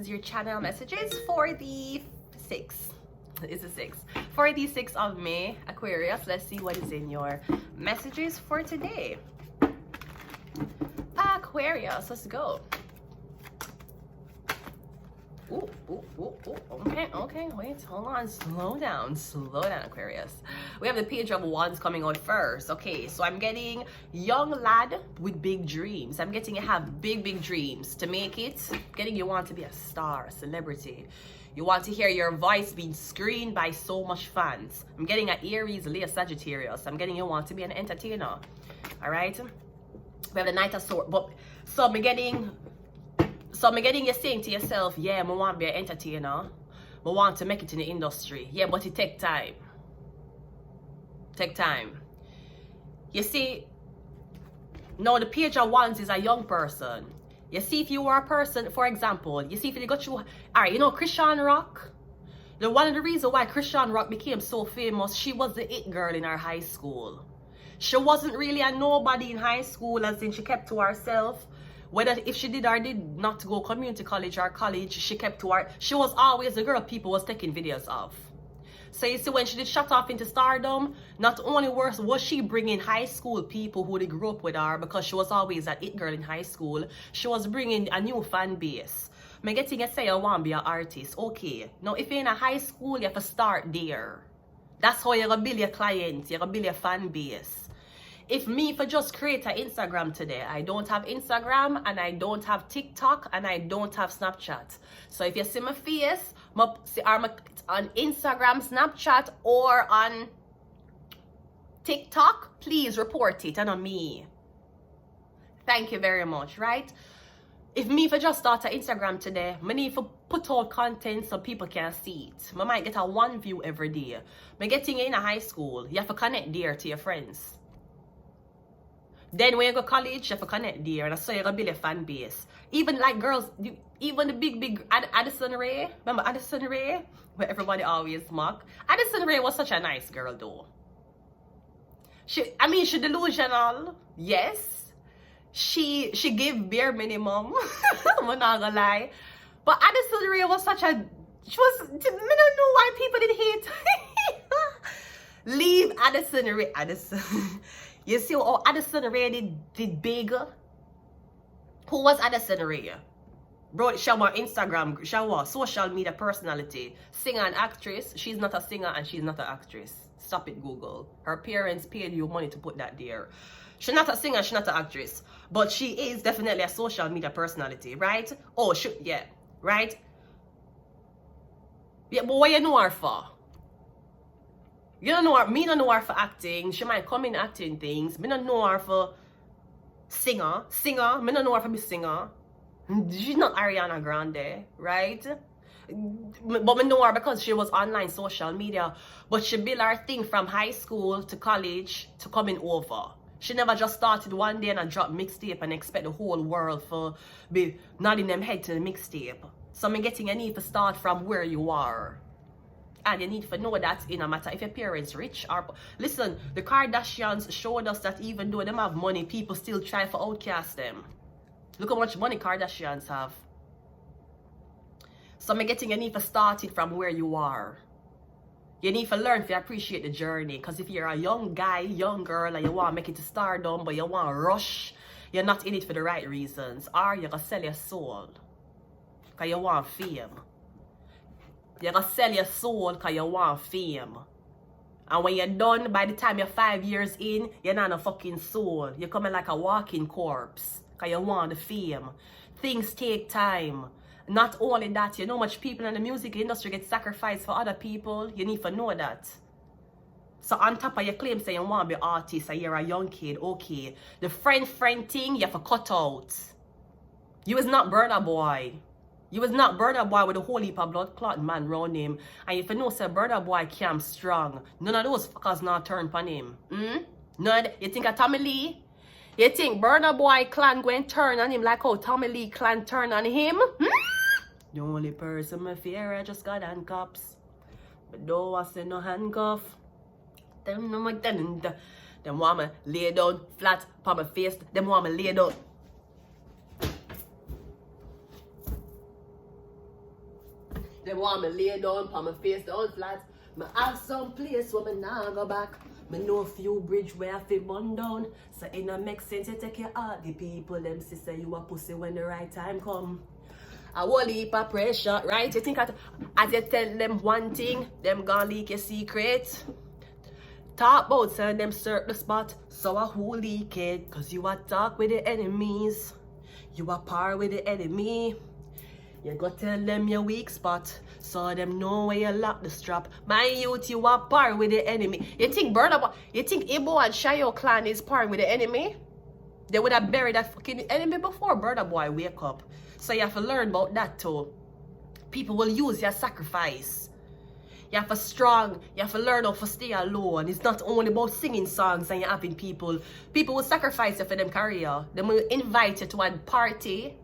is your channel messages for the 6th. It's the 6th. For the 6th of May, Aquarius. Let's see what is in your messages for today. Aquarius, let's go. Ooh, okay, wait, hold on, slow down, Aquarius. We have the Page of Wands coming out first. Okay, so I'm getting young lad with big dreams. I'm getting you have big dreams to make it. Getting you want to be a star, a celebrity. You want to hear your voice being screened by so much fans. I'm getting an Aries, Leo, Sagittarius. I'm getting you want to be an entertainer. All right, we have the Knight of Swords. But so I'm getting you saying to yourself, yeah, I want to be an entertainer. I want to make it in the industry. Yeah, but it take time. Take time. You see, now the Page of Wands is a young person. You see, if you were a person, for example, you see if you got you, all right, you know Christian Rock? One of the reasons why Christian Rock became so famous, she was the it girl in her high school. She wasn't really a nobody in high school, as in she kept to herself. Whether if she did or did not go community college or college, she kept to her. She was always the girl people was taking videos of. So you see, when she did shut off into stardom, not only was she bringing high school people who they grew up with her, because she was always an it girl in high school, she was bringing a new fan base. I'm getting you say you want to be an artist. Okay. Now, if you're in a high school, you have to start there. That's how you're going to build your clients, you're going to build your fan base. If me for just create an Instagram today, I don't have Instagram and I don't have TikTok and I don't have Snapchat. So if you see my face, I'm on Instagram, Snapchat or on TikTok, please report it and on me. Thank you very much, right? If me for just start an Instagram today, I need to put out content so people can see it. I might get a 1 view every day. I'm getting in a high school, you have to connect there to your friends. Then when you go college, you have to connect there, and that's how you're going to build a fan base. Even like girls, even the big Addison Rae. Remember Addison Rae? Where everybody always mock. Addison Rae was such a nice girl though. She delusional. Yes. She gave bare minimum. I'm not gonna lie. But Addison Rae was such a... I don't know why people did hate. Leave Addison Rae. You see how Addison Rae did big? Who was Addison Rae? Bro, she was Instagram, she was social media personality. Singer and actress. She's not a singer and she's not an actress. Stop it, Google. Her parents paid you money to put that there. She's not a singer, she's not an actress. But she is definitely a social media personality, right? Oh, yeah, right? Yeah, but what you know her for? You don't know her, me don't know her for acting. She might come in acting things. Me don't know her for singer. Me don't know her for be singer. She's not Ariana Grande, right? But me know her because she was online social media. But she built her thing from high school to college to coming over. She never just started one day and dropped mixtape and expect the whole world for be nodding them head to the mixtape. So I'm getting a need to start from where you are. And you need to know that in no matter if your parents rich or... Listen, the Kardashians showed us that even though they have money, people still try to outcast them. Look how much money Kardashians have. So I'm getting you need to start it from where you are. You need to learn to appreciate the journey. Because if you're a young guy, young girl, and you want to make it to stardom, but you want to rush, you're not in it for the right reasons. Or you're going to sell your soul. Because you want fame. You're going to sell your soul because you want fame. And when you're done, by the time you're 5 years in, you're not a fucking soul. You're coming like a walking corpse because you want the fame. Things take time. Not only that, you know how much people in the music industry get sacrificed for other people. You need to know that. So on top of your claim saying you want to be an artist and you're a young kid, okay. The friend thing, you have to cut out. You was not Burna Boy. You was not Burna Boy with a whole heap of blood clot man round him. And if you know say Burna Boy came strong, none of those fuckers not turn on him. None. You think of Tommy Lee? You think Burna Boy clan going turn on him like how Tommy Lee clan turn on him? The only person I fear I just got handcuffs. But though I say no handcuff. Them want me lay down flat on my face. Them want me lay down. Them want me lay down, put my face down flat. Me have some place where me nah go back. Me know a few bridge where I feel burn down. So it don't make sense to take your heart. The people them say you a pussy when the right time come. A whole heap of pressure, right? You think as you tell them one thing, them gonna leak your secret. Talk about send them search the spot, so a who leak it. Cause you a talk with the enemies. You a par with the enemy. You go tell them your weak spot, so them know where you lock the strap. My youth, you are par with the enemy. You think you think Igbo and Shayo clan is par with the enemy? They would have buried that fucking enemy before Brother Boy wake up. So you have to learn about that too. People will use your sacrifice. You have to learn how to stay alone. It's not only about singing songs and you having people. People will sacrifice you for them career. They will invite you to a party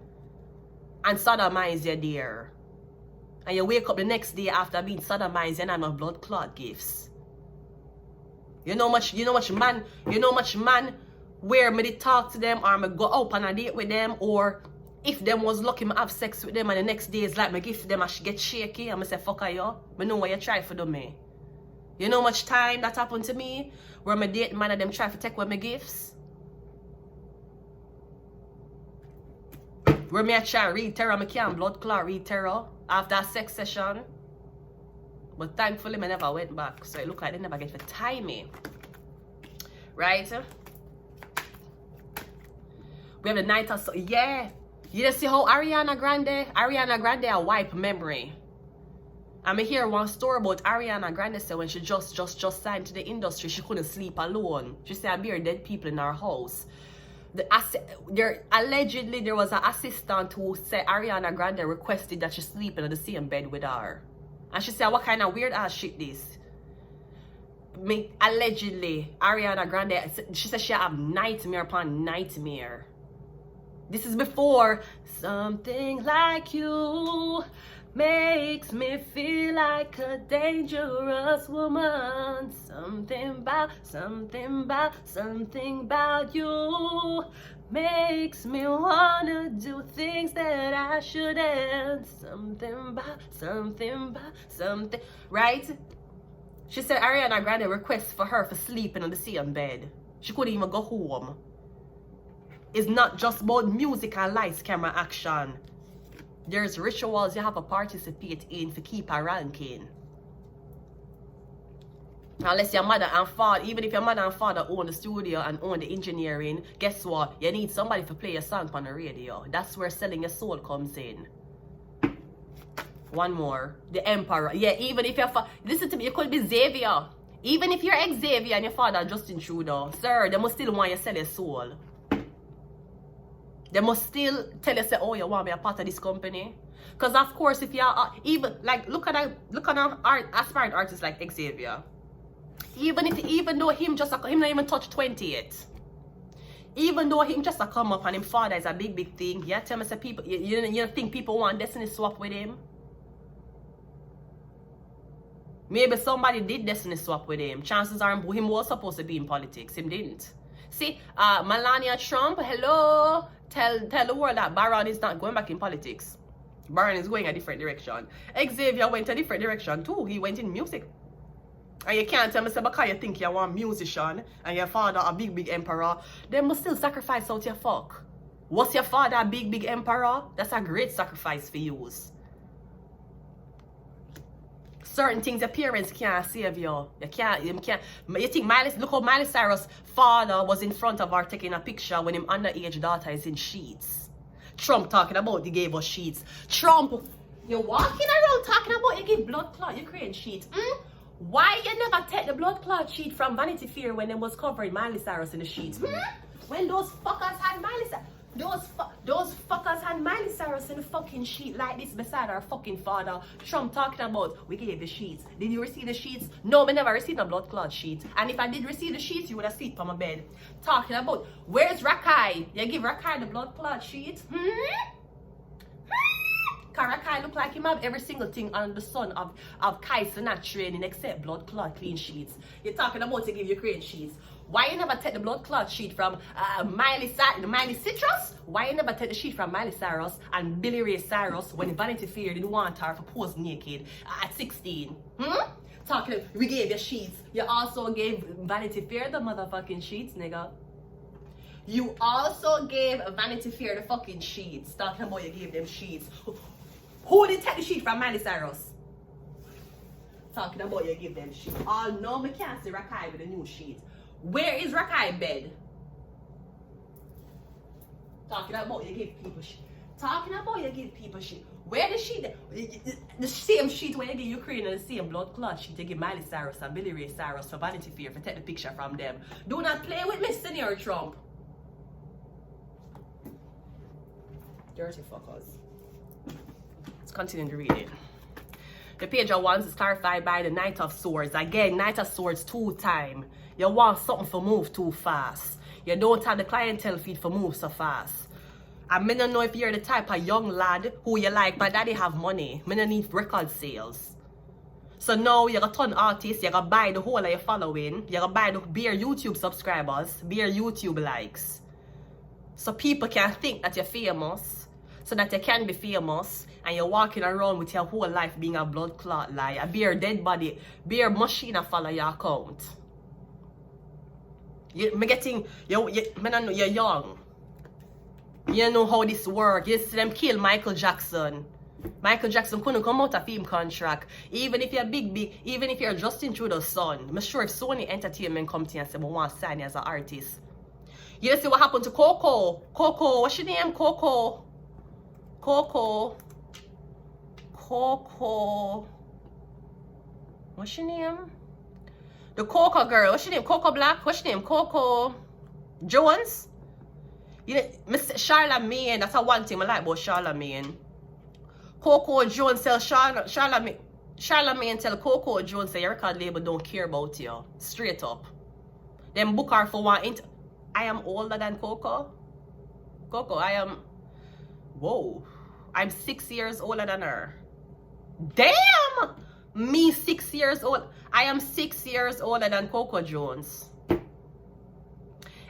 and sodomize you there. And you wake up the next day after being sodomized and have blood clot gifts. You know much man where me talk to them or me go out on a date with them, or if them was lucky me have sex with them and the next day is like me give them I should get shaky and me say fuck you. Me know what you try for them me. You know much time that happened to me where me date man and them try to take away my gifts. Where me I try read terror, me can't blood clot read terror after a sex session. But thankfully me never went back. So it look like they never get to tie me. Right? We have the night of yeah. You just see how Ariana Grande a wipe memory. I hear one story about Ariana Grande said when she just signed to the industry, she couldn't sleep alone. She said I bear dead people in her house. Allegedly there was an assistant who said Ariana Grande requested that she sleep in the same bed with her. And she said, what kind of weird ass shit this? Allegedly, Ariana Grande, she said she have nightmare upon nightmare. This is before something like you makes me feel like a dangerous woman. Something about you makes me wanna do things that I shouldn't. Something, right? She said Ariana Grande requests for her for sleeping on the same bed. She couldn't even go home. It's not just about music and lights, camera, action. There's rituals you have to participate in to keep a ranking. Unless your mother and father, even if your mother and father own the studio and own the engineering, guess what? You need somebody to play a song on the radio. That's where selling your soul comes in. One more. The emperor. Yeah, even if your listen to me, you could be Xavier. Even if you're Xavier and your father Justin Trudeau, sir, they must still want you to sell your soul. They must still tell you, say, oh, you want to be a part of this company? Because of course, if you're even like look at an aspiring artist like Xavier. Even though him not even touch 20 yet. Even though him just come up and him father is a big thing, yeah, tell me say people you think people want destiny swap with him? Maybe somebody did destiny swap with him. Chances are him was supposed to be in politics. Him didn't. See, Melania Trump, hello. Tell the world that Barron is not going back in politics. Barron is going a different direction. Xavier went a different direction too. He went in music. And you can't tell me say because you think you want musician and your father a big emperor, they must still sacrifice out your fuck. Was your father a big emperor? That's a great sacrifice for you. Certain things your parents can't save you. You can't. You think look how Miley Cyrus' father was in front of her taking a picture when him underage daughter is in sheets. Trump talking about he gave us sheets. Trump, you're walking around talking about you give blood clot, you create sheets. Why you never take the blood clot sheet from Vanity Fair when they was covering Miley Cyrus in the sheets? When those fuckers had Miley Cyrus. Those fuckers had Miley Cyrus in the fucking sheet like this beside our fucking father. Trump talking about we gave the sheets. Did you receive the sheets? No, I never received a blood clot sheet. And if I did receive the sheets, you would have seen it on my bed. Talking about where's Rakai? You give Rakai the blood clot sheet? Rakai look like him have every single thing under the sun of Kai Sinat training except blood clot clean sheets. You're talking about to give you clean sheets. Why you never take the blood clot sheet from Miley Citrus? Why you never take the sheet from Miley Cyrus and Billy Ray Cyrus when Vanity Fair didn't want her for pose naked at 16? Talking, we gave you sheets. You also gave Vanity Fair the motherfucking sheets, nigga. You also gave Vanity Fair the fucking sheets. Talking about you gave them sheets. Who did take the sheet from Miley Cyrus? Talking about you give them sheets. Oh no, we can't see Rakai with the new sheets. Where is Rakai bed? Talking about you give people shit. Talking about you give people shit. Where the sheet? The same sheet where you give Ukraine and the same blood clot sheet you give Miley Cyrus and Billy Ray Cyrus for Vanity Fair for take the picture from them. Do not play with me, Senior Trump. Dirty fuckers. Let's continue to read it. The page of wands is clarified by the Knight of Swords. Again, Knight of Swords 2 times. You want something for move too fast. You don't have the clientele feed for move so fast. And I don't know if you're the type of young lad who you like, my daddy have money. I don't need record sales. So now you're a ton artist, you're gonna buy the whole of your following, you're gonna buy the bare YouTube subscribers, bare YouTube likes. So people can think that you're famous, so that you can be famous, and you're walking around with your whole life being a blood clot lie, a bare dead body, bare machine follow your account. You're young. You know how this works. You see them kill Michael Jackson. Michael Jackson couldn't come out of film contract. Even if you're big, even if you're Justin Trudeau's son. I'm sure if Sony Entertainment come to you and say, I want to sign you as an artist. You see what happened to Coco? Coco, what's your name? Coco. What's your name? The Coco girl. What's your name? Coco Black? What's your name? Coco Jones? You know, Miss Charlamagne, that's one thing I like about Charlamagne. Coco Jones tell Charlamagne tell Coco Jones say your record label don't care about you. Straight up. Then book her for one. I am older than Coco. Coco, I am. Whoa. I'm 6 years older than her. Damn! Me 6 years old. I am 6 years older than Coco Jones.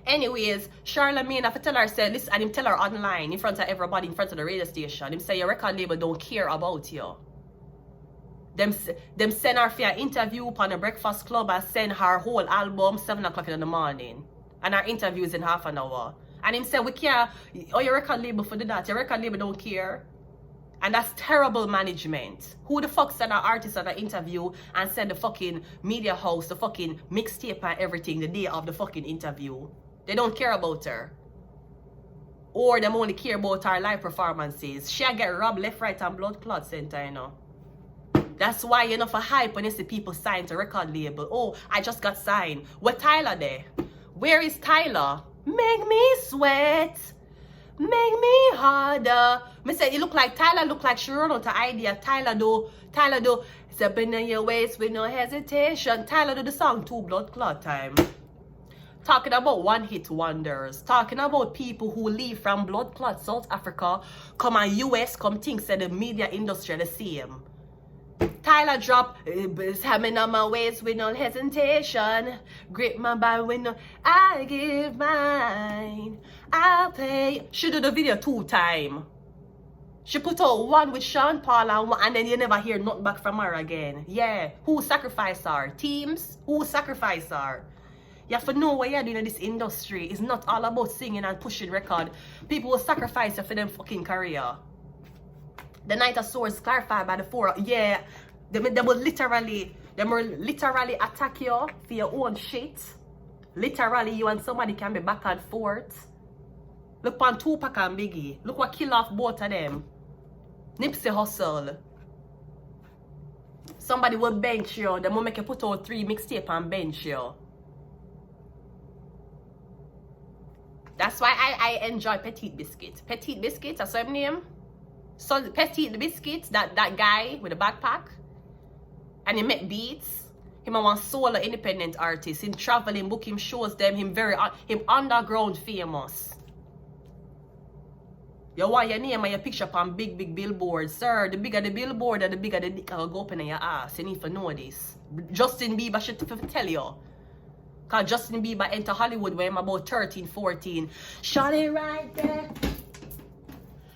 Anyways, Charlamagne, I tell her, say, listen, and him tell her online, in front of everybody, in front of the radio station, him say your record label don't care about you. Them send her for an interview upon the Breakfast Club and send her whole album 7 o'clock in the morning. And our interview is in half an hour. And him say, we care, oh, your record label for that, your record label don't care. And that's terrible management. Who the fuck send an artist on an interview and send the fucking media house, the fucking mixtape and everything the day of the fucking interview? They don't care about her. Or them only care about her live performances. She get robbed left, right, and blood clot center, you know. That's why you know for hype when you see people sign to record label. Oh, I just got signed. Where Tyler there? Where is Tyler? Make me sweat. Make me harder. Me say you look like Tyler, look like she run out of idea. Tyler do. Step in your waist with no hesitation. Tyler do the song 2 blood clot time. Talking about one-hit wonders. Talking about people who leave from blood clot South Africa, come on US, come think say the media industry the same. Tyler drop, having on my waist with no hesitation. Grip my body with no, I give mine. I'll pay. She do the video 2 times. She put out one with Sean Paul and then you never hear nothing back from her again. Yeah, who sacrificed her? Teams? Who sacrificed her? You have to know what you're doing in this industry. It's not all about singing and pushing record. People will sacrifice you for them fucking career. The Knight of Swords clarified by the 4. Yeah, they will literally attack you for your own shit. Literally, you and somebody can be back and forth. Look on Tupac and Biggie. Look what kill off both of them. Nipsey Hussle. Somebody will bench you. They will make you put out 3 mixtape and bench you. That's why I enjoy Petite Biscuit. Petite Biscuit, that's what his name. So Petite Biscuit, that guy with the backpack. And he make beats. Him a one solo independent artist. Him traveling, book him shows them. Him underground famous. You want your name and your picture on big billboards. Sir, the bigger the billboard and the bigger the dick will go up in your ass. You need to know this. Justin Bieber should tell you. Cause Justin Bieber enter Hollywood when I'm about 13, 14. Shot it right there.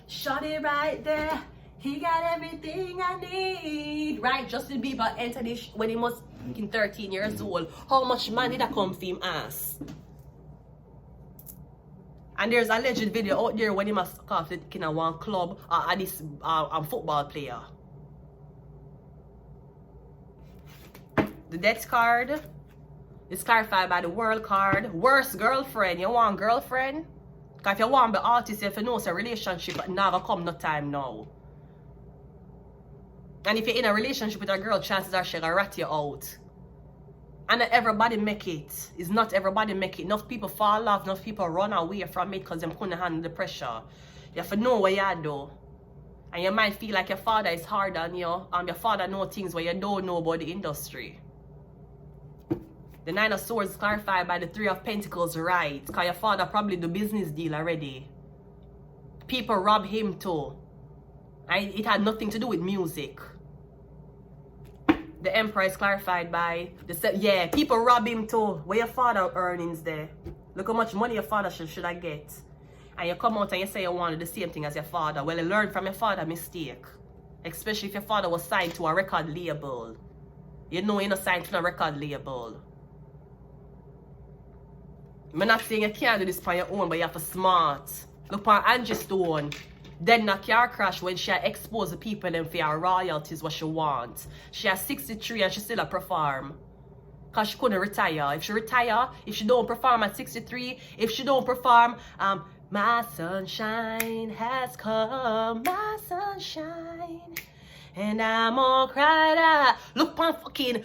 Shot it right there. He got everything I need. Right? Justin Bieber entered this when he was 13 years old. How much money that come from him ass? And there's a alleged video out there when he must off the kind of one club at this football player. The death card is clarified by the world card. Worst girlfriend. You want girlfriend? Because if you want the artist, if you know it's a relationship, but never come no time now. And if you're in a relationship with a girl, chances are she'll rat you out. And not everybody make it. It's not everybody make it. Enough people fall off, enough people run away from it because they couldn't handle the pressure. You have to know what you do. And you might feel like your father is harder than you. Your father knows things where you don't know about the industry. The Nine of Swords is clarified by the Three of Pentacles, right? Because your father probably do business deal already. People rob him too. And it had nothing to do with music. The Emperor is clarified by yeah, people rob him too. Where your father earnings there? Look how much money your father should I get. And you come out and you say you wanted the same thing as your father. Well, you learned from your father mistake. Especially if your father was signed to a record label. You know you're not signed to a record label. I'm not saying you can't do this on your own, but you have to smart. Look on Angie Stone. Then a car crash when she exposed the people and for her royalties what she wants. She has 63 and she still a perform. Because she couldn't retire. If she retire, if she don't perform at 63, if she don't perform, my sunshine has come, my sunshine. And I'm all cried out. Look on fucking,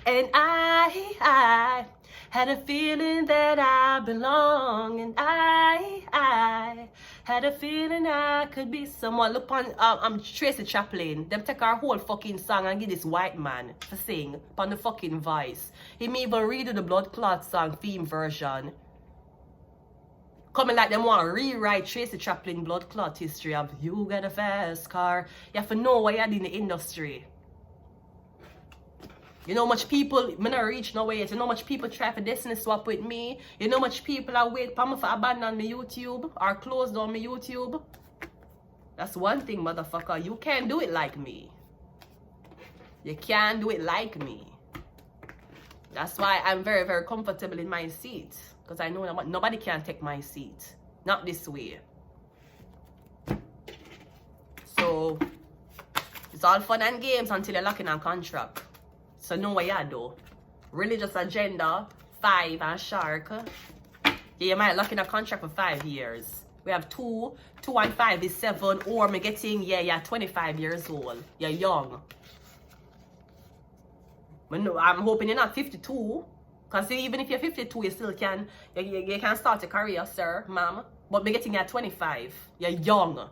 and I had a feeling that I belong, and I had a feeling I could be someone. Look on Tracy Chaplin. Them take our whole fucking song and give this white man to sing on the fucking voice. He may even redo the Blood Clot song theme version. Coming like them want to rewrite Tracy Chaplin Blood Clot history of you got a fast car. You have to know what you're in the industry. You know much people, me not reach nowhere yet. You know much people try for destiny swap with me. You know much people are wait for me for abandon me YouTube or close down me YouTube. That's one thing, motherfucker. You can't do it like me. You can't do it like me. That's why I'm very, very comfortable in my seat. Because I know nobody can take my seat. Not this way. So, it's all fun and games until you're locking on contract. So know what you do. Religious agenda, 5 and shark. Yeah, you might lock in a contract for 5 years. We have 2 and 5 is 7. Or me getting, yeah, you're 25 years old. You're young. But no, I'm hoping you're not 52. Because even if you're 52, you still can, you can start a career, sir, ma'am. But me getting at 25. You're young.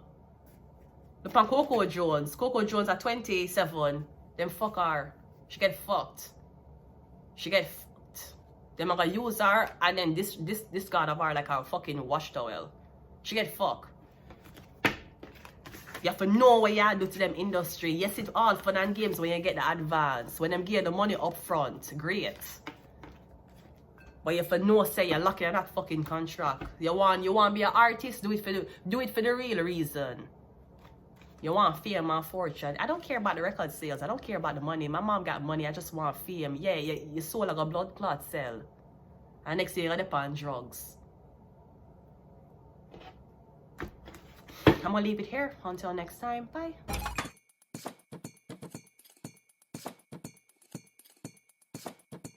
Look on Coco Jones. Coco Jones at 27. Then fuck her. She get fucked. She get fucked. Them are gonna use her and then this god of her like a fucking wash towel. She get fucked. You have to know what you do to them industry. Yes, it's all fun and games when you get the advance. When them give the money up front. Great. But you have to know say you're lucky in that fucking contract. You want to be an artist, do it for the real reason. You want fame and fortune. I don't care about the record sales. I don't care about the money. My mom got money. I just want fame. Yeah, you sold like a blood clot cell. And next year you're on drugs. I'm going to leave it here. Until next time. Bye.